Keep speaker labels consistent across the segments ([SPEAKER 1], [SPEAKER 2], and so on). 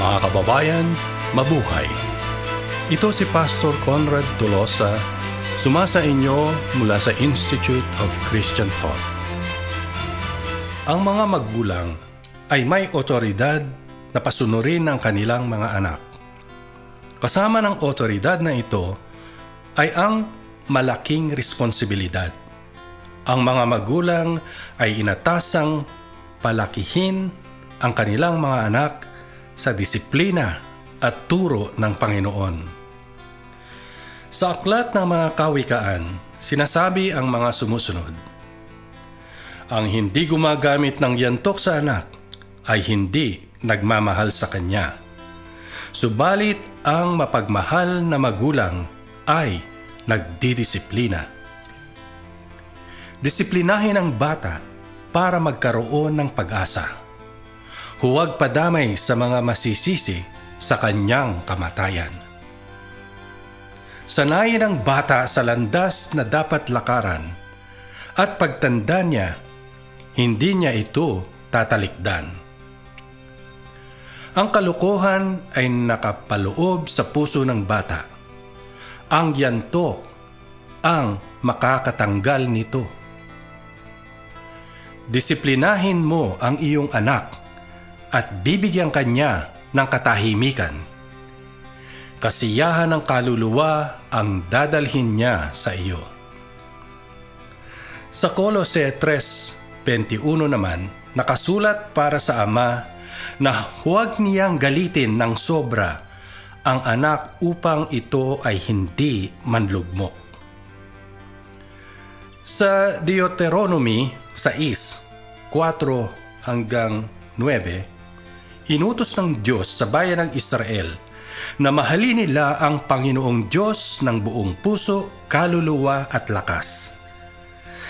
[SPEAKER 1] Mga kababayan, mabuhay! Ito si Pastor Conrad Tolosa, sumasa inyo mula sa Institute of Christian Thought. Ang mga magulang ay may otoridad na pasunurin ng kanilang mga anak. Kasama ng otoridad na ito ay ang malaking responsibilidad. Ang mga magulang ay inatasang palakihin ang kanilang mga anak sa disiplina at turo ng Panginoon. Sa aklat ng mga kawikaan, sinasabi ang mga sumusunod: ang hindi gumagamit ng yantok sa anak ay hindi nagmamahal sa kanya. Subalit ang mapagmahal na magulang ay nagdidisiplina. Disiplinahin ang bata para magkaroon ng pag-asa. Huwag padamay sa mga masisisi sa kanyang kamatayan. Sanayin ang bata sa landas na dapat lakaran at pagtanda niya, hindi niya ito tatalikdan. Ang kalokohan ay nakapaloob sa puso ng bata. Ang yantok ang makakatanggal nito. Disiplinahin mo ang iyong anak at bibigyan kanya ng katahimikan. Kasiyahan ng kaluluwa ang dadalhin niya sa iyo. Sa Kolose 3:21 naman, nakasulat para sa ama na huwag niyang galitin ng sobra ang anak upang ito ay hindi manlugmok. Sa Deuteronomy 6:4-9, inutos ng Diyos sa bayan ng Israel na mahalin nila ang Panginoong Diyos ng buong puso, kaluluwa at lakas.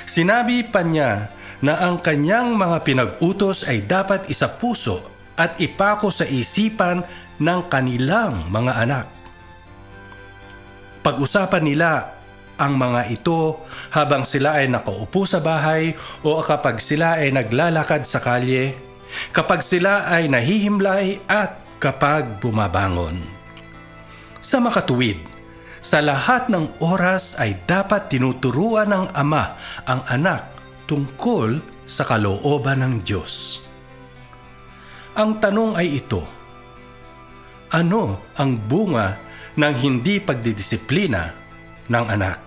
[SPEAKER 1] Sinabi pa niya na ang kanyang mga pinag-utos ay dapat isapuso at ipako sa isipan ng kanilang mga anak. Pag-usapan nila ang mga ito habang sila ay nakaupo sa bahay o kapag sila ay naglalakad sa kalye, kapag sila ay nahihimlay at kapag bumabangon. Sa makatuwid, sa lahat ng oras ay dapat tinuturuan ng ama ang anak tungkol sa kalooban ng Diyos. Ang tanong ay ito: ano ang bunga ng hindi pagdidisiplina ng anak?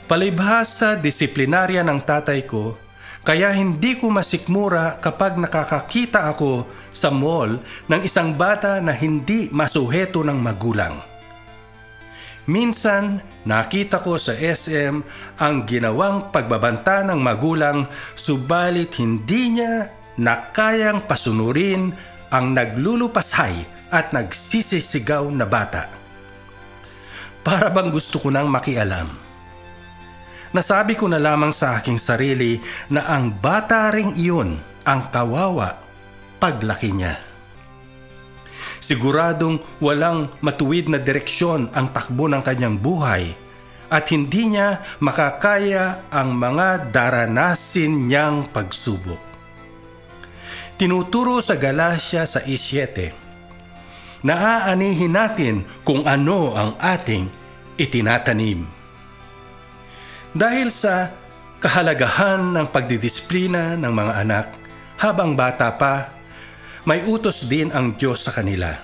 [SPEAKER 1] Palibhas sa disiplinarya ng tatay ko, kaya hindi ko masikmura kapag nakakakita ako sa mall ng isang bata na hindi masuheto ng magulang. Minsan, nakita ko sa SM ang ginawang pagbabanta ng magulang, subalit hindi niya na kayang pasunurin ang naglulupasay at nagsisisigaw na bata. Para bang gusto ko nang makialam. Nasabi ko na lamang sa aking sarili na ang bata ring iyon ang kawawa paglaki niya. Siguradong walang matuwid na direksyon ang takbo ng kanyang buhay at hindi niya makakaya ang mga daranasin niyang pagsubok. Tinuturo sa Galatia 6:7, naaanihin natin kung ano ang ating itinatanim. Dahil sa kahalagahan ng pagdidisiplina ng mga anak habang bata pa, may utos din ang Diyos sa kanila.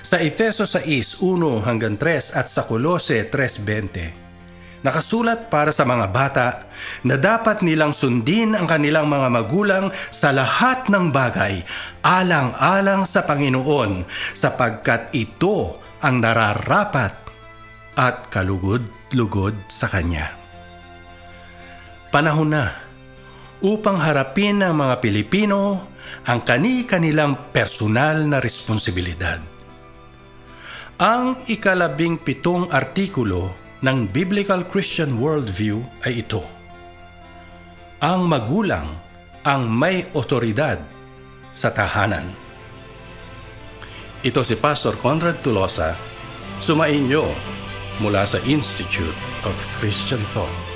[SPEAKER 1] Sa Efeso 6:1-3 at sa Kolose 3:20, nakasulat para sa mga bata na dapat nilang sundin ang kanilang mga magulang sa lahat ng bagay, alang-alang sa Panginoon, sapagkat ito ang nararapat at kalugod-lugod sa Kanya. Panahon na upang harapin ng mga Pilipino ang kani-kanilang personal na responsibilidad. Ang 17 artikulo ng Biblical Christian Worldview ay ito: ang magulang ang may otoridad sa tahanan. Ito si Pastor Conrad Tolosa, sumainyo mula sa Institute of Christian Thought.